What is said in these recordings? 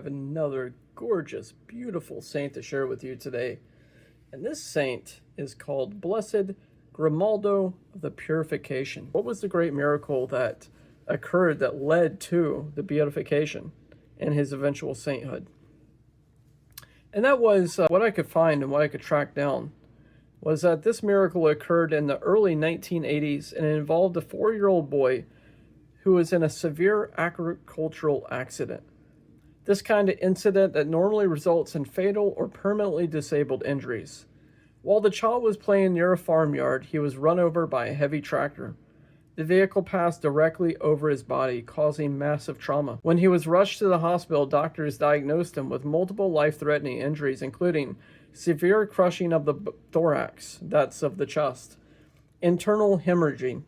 have another gorgeous, beautiful saint to share with you today. And this saint is called Blessed Grimaldo of the Purification. What was the great miracle that occurred that led to the beatification and his eventual sainthood? And that was what I could find and what I could track down was that this miracle occurred in the early 1980s, and it involved a 4-year-old boy who was in a severe agricultural accident. This kind of incident that normally results in fatal or permanently disabled injuries. While the child was playing near a farmyard, he was run over by a heavy tractor. The vehicle passed directly over his body, causing massive trauma. When he was rushed to the hospital, doctors diagnosed him with multiple life-threatening injuries, including severe crushing of the thorax, that's of the chest, internal hemorrhaging,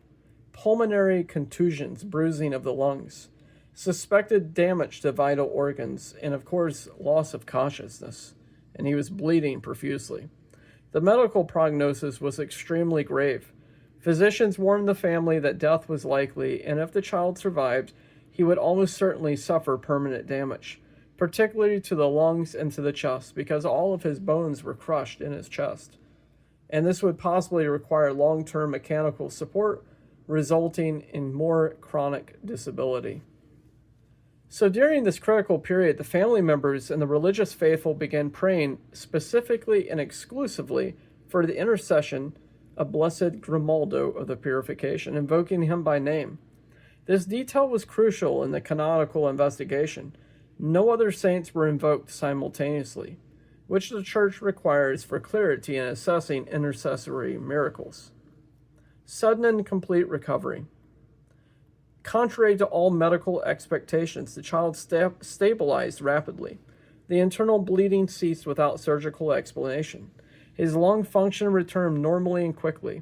pulmonary contusions, bruising of the lungs, suspected damage to vital organs, and of course, loss of consciousness. And he was bleeding profusely. The medical prognosis was extremely grave. Physicians warned the family that death was likely, and if the child survived, he would almost certainly suffer permanent damage, particularly to the lungs and to the chest, because all of his bones were crushed in his chest. And this would possibly require long-term mechanical support, resulting in more chronic disability. So during this critical period, the family members and the religious faithful began praying specifically and exclusively for the intercession of Blessed Grimaldo of the Purification, invoking him by name. This detail was crucial in the canonical investigation. No other saints were invoked simultaneously, which the Church requires for clarity in assessing intercessory miracles. Sudden and complete recovery. Contrary to all medical expectations, the child stabilized rapidly. The internal bleeding ceased without surgical explanation. His lung function returned normally and quickly.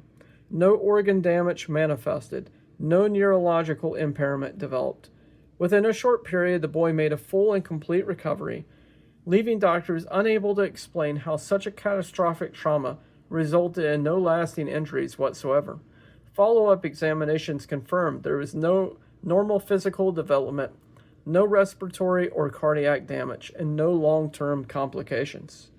No organ damage manifested. No neurological impairment developed. Within a short period, the boy made a full and complete recovery, leaving doctors unable to explain how such a catastrophic trauma resulted in no lasting injuries whatsoever. Follow-up examinations confirmed there was no normal physical development, no respiratory or cardiac damage, and no long-term complications.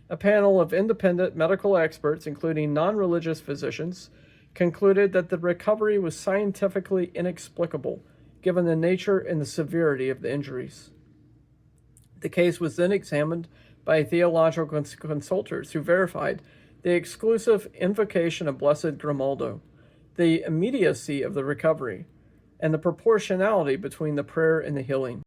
A panel of independent medical experts, including non-religious physicians, concluded that the recovery was scientifically inexplicable, given the nature and the severity of the injuries. The case was then examined by theological consultors who verified the exclusive invocation of Blessed Grimaldo, the immediacy of the recovery, and the proportionality between the prayer and the healing.